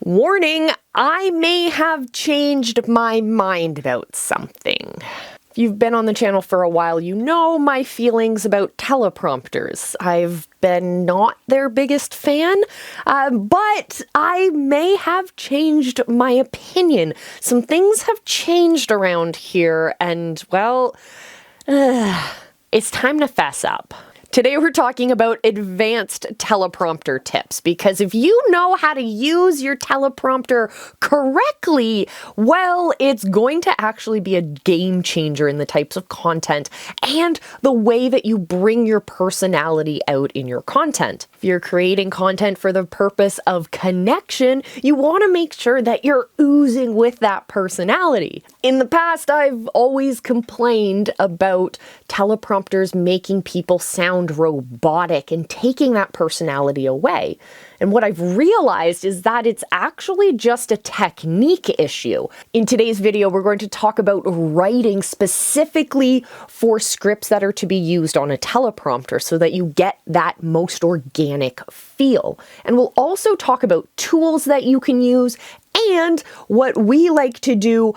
Warning, I may have changed my mind about something. If you've been on the channel for a while, you know my feelings about teleprompters. I've been not their biggest fan, but I may have changed my opinion. Some things have changed around here, and well, it's time to fess up. Today we're talking about advanced teleprompter tips, because if you know how to use your teleprompter correctly, well, it's going to actually be a game changer in the types of content and the way that you bring your personality out in your content. If you're creating content for the purpose of connection, you want to make sure that you're oozing with that personality. In the past, I've always complained about teleprompters making people sound robotic and taking that personality away. And what I've realized is that it's actually just a technique issue. In today's video, we're going to talk about writing specifically for scripts that are to be used on a teleprompter so that you get that most organic feel. And we'll also talk about tools that you can use and what we like to do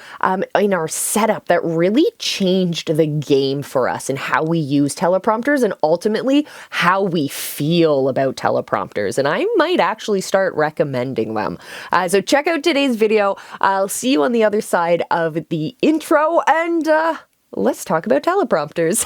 in our setup that really changed the game for us and how we use teleprompters and ultimately how we feel about teleprompters. And I might actually start recommending them. So check out today's video. I'll see you on the other side of the intro, and let's talk about teleprompters.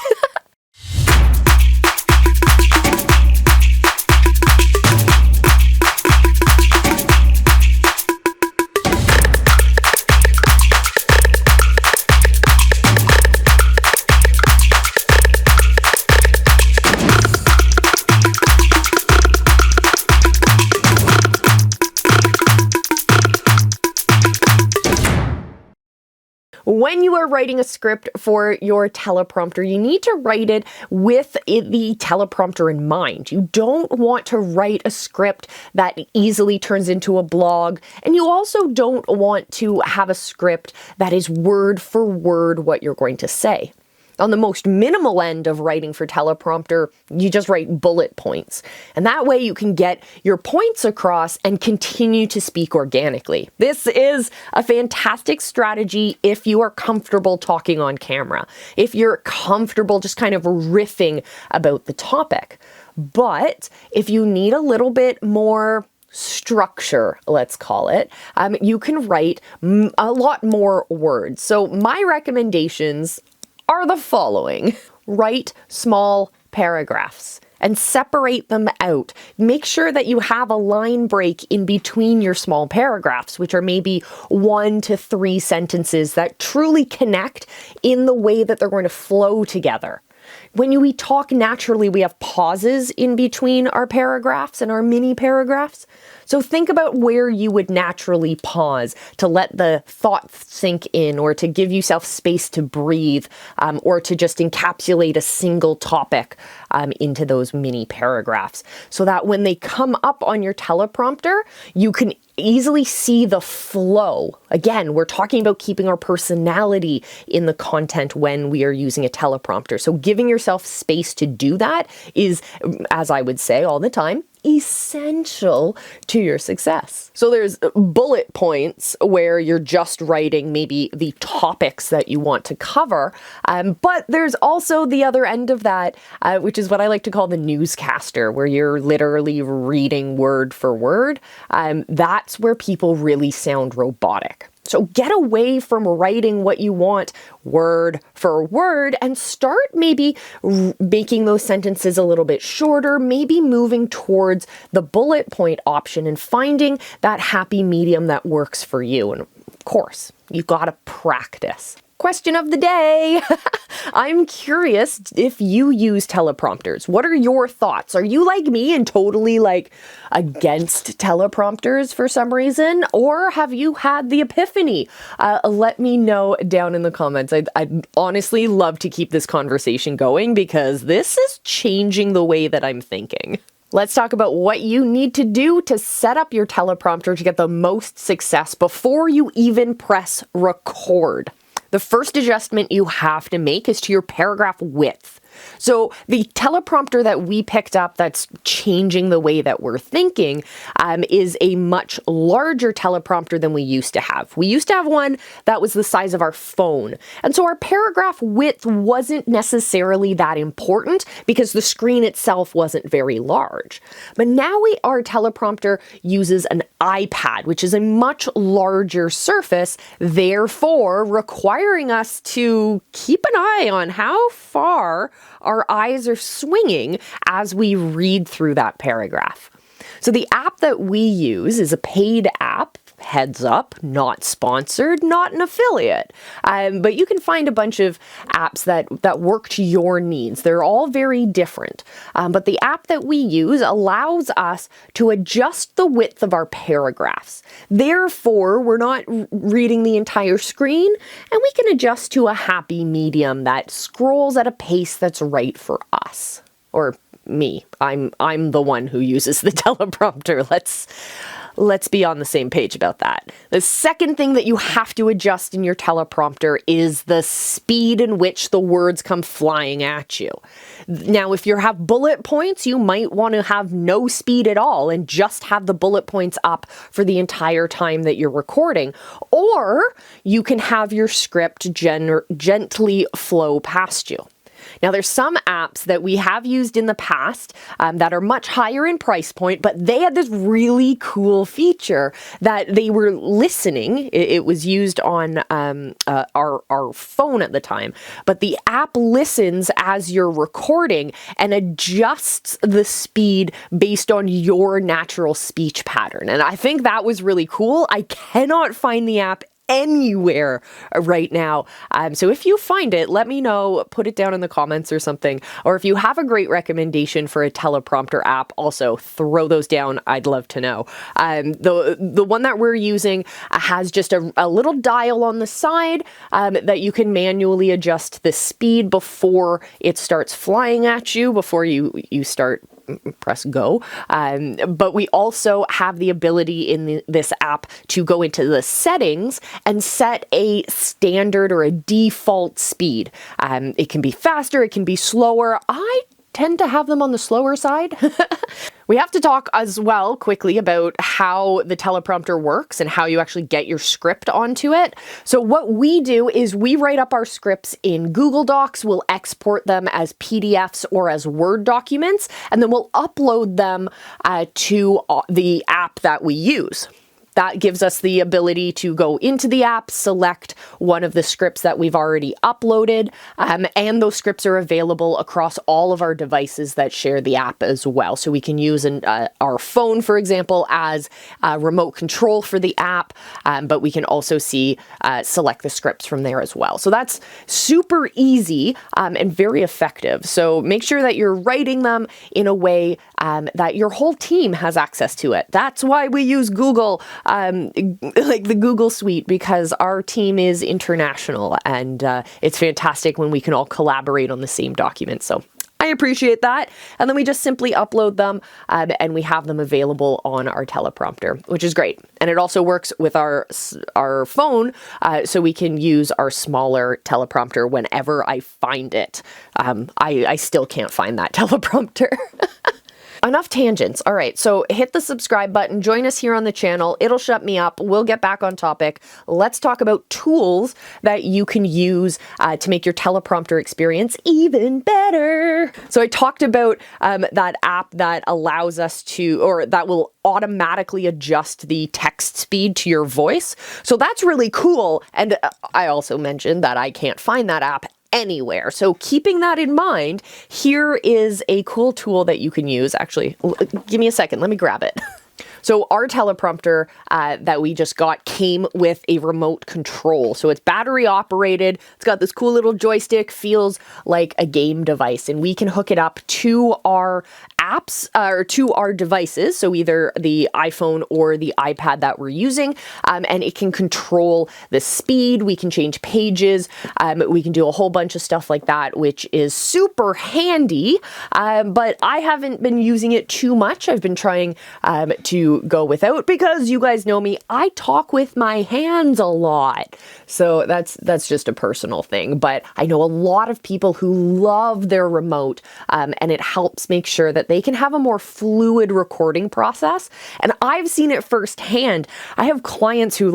When you are writing a script for your teleprompter, you need to write it with the teleprompter in mind. You don't want to write a script that easily turns into a blog, and you also don't want to have a script that is word for word what you're going to say. On the most minimal end of writing for teleprompter, you just write bullet points. And that way you can get your points across and continue to speak organically. This is a fantastic strategy if you are comfortable talking on camera, if you're comfortable just kind of riffing about the topic. But if you need a little bit more structure, let's call it, you can write a lot more words. So my recommendations are the following. Write small paragraphs and separate them out. Make sure that you have a line break in between your small paragraphs, which are maybe 1 to 3 sentences that truly connect in the way that they're going to flow together. When we talk naturally, we have pauses in between our paragraphs and our mini paragraphs. So think about where you would naturally pause to let the thought sink in, or to give yourself space to breathe, or to just encapsulate a single topic into those mini paragraphs, so that when they come up on your teleprompter, you can easily see the flow. Again, we're talking about keeping our personality in the content when we are using a teleprompter. So giving yourself space to do that is, as I would say all the time, essential to your success. So there's bullet points where you're just writing maybe the topics that you want to cover, but there's also the other end of that, which is what I like to call the newscaster, where you're literally reading word for word. That's where people really sound robotic. So get away from writing what you want word for word and start maybe making those sentences a little bit shorter, maybe moving towards the bullet point option and finding that happy medium that works for you. And of course, you've got to practice. Question of the day. I'm curious if you use teleprompters. What are your thoughts? Are you like me and totally against teleprompters for some reason? Or have you had the epiphany? Let me know down in the comments. I'd honestly love to keep this conversation going, because this is changing the way that I'm thinking. Let's talk about what you need to do to set up your teleprompter to get the most success before you even press record. The first adjustment you have to make is to your paragraph width. So the teleprompter that we picked up that's changing the way that we're thinking is a much larger teleprompter than we used to have. We used to have one that was the size of our phone. And so our paragraph width wasn't necessarily that important because the screen itself wasn't very large. But now our teleprompter uses an iPad, which is a much larger surface, therefore requiring us to keep an eye on how far our eyes are swinging as we read through that paragraph. So the app that we use is a paid app. Heads up, not sponsored, not an affiliate. But you can find a bunch of apps that work to your needs. They're all very different. But the app that we use allows us to adjust the width of our paragraphs. Therefore, we're not reading the entire screen, and we can adjust to a happy medium that scrolls at a pace that's right for us. Or me. I'm the one who uses the teleprompter. Let's be on the same page about that. The second thing that you have to adjust in your teleprompter is the speed in which the words come flying at you. Now, if you have bullet points, you might want to have no speed at all and just have the bullet points up for the entire time that you're recording. Or you can have your script gently flow past you. Now, there's some apps that we have used in the past that are much higher in price point, but they had this really cool feature that they were listening. It was used on our phone at the time, but the app listens as you're recording and adjusts the speed based on your natural speech pattern. And I think that was really cool. I cannot find the app anywhere right now. So if you find it, let me know, put it down in the comments or something. Or if you have a great recommendation for a teleprompter app, also throw those down. I'd love to know. The one that we're using has just a little dial on the side that you can manually adjust the speed before it starts flying at you, before you start press go. But we also have the ability in this app to go into the settings and set a standard or a default speed. It can be faster, it can be slower. I tend to have them on the slower side. We have to talk as well quickly about how the teleprompter works and how you actually get your script onto it. So what we do is we write up our scripts in Google Docs, we'll export them as PDFs or as Word documents, and then we'll upload them to the app that we use. That gives us the ability to go into the app, select one of the scripts that we've already uploaded, and those scripts are available across all of our devices that share the app as well. So we can use our phone, for example, as a remote control for the app, but we can also select the scripts from there as well. So that's super easy and very effective. So make sure that you're writing them in a way that your whole team has access to it. That's why we use Google, like the Google Suite, because our team is international and it's fantastic when we can all collaborate on the same document. So I appreciate that. And then we just simply upload them and we have them available on our teleprompter, which is great. And it also works with our phone, so we can use our smaller teleprompter whenever I find it. I still can't find that teleprompter. Enough tangents. All right, so hit the subscribe button, join us here on the channel. It'll shut me up. We'll get back on topic. Let's talk about tools that you can use to make your teleprompter experience even better. So I talked about that app that allows us to, or that will automatically adjust the text speed to your voice. So that's really cool. And I also mentioned that I can't find that app anywhere. So keeping that in mind, here is a cool tool that you can use. Actually, give me a second. Let me grab it. So our teleprompter that we just got came with a remote control. So it's battery operated. It's got this cool little joystick, feels like a game device, and we can hook it up to our apps or to our devices, so either the iPhone or the iPad that we're using, and it can control the speed. We can change pages. We can do a whole bunch of stuff like that, which is super handy. But I haven't been using it too much. I've been trying to go without, because you guys know me, I talk with my hands a lot. So that's just a personal thing. But I know a lot of people who love their remote, and it helps make sure that they can have a more fluid recording process. And I've seen it firsthand. I have clients who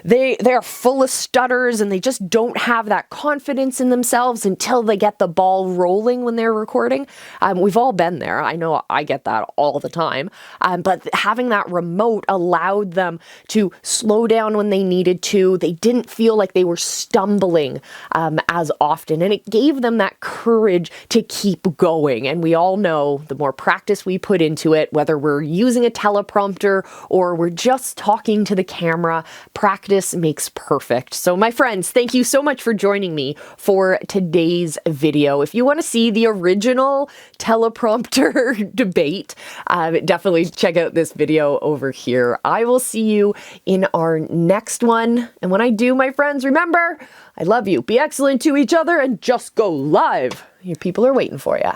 they're full of stutters and they just don't have that confidence in themselves until they get the ball rolling when they're recording. We've all been there. I know I get that all the time. But having that remote allowed them to slow down when they needed to. They didn't feel like they were stumbling as often, and it gave them that courage to keep going. And we all know the more practice we put into it, whether we're using a teleprompter or we're just talking to the camera, practice makes perfect. So my friends, thank you so much for joining me for today's video. If you want to see the original teleprompter debate, definitely check out this video over here. I will see you in our next one. And when I do, my friends, remember, I love you. Be excellent to each other and just go live. Your people are waiting for you.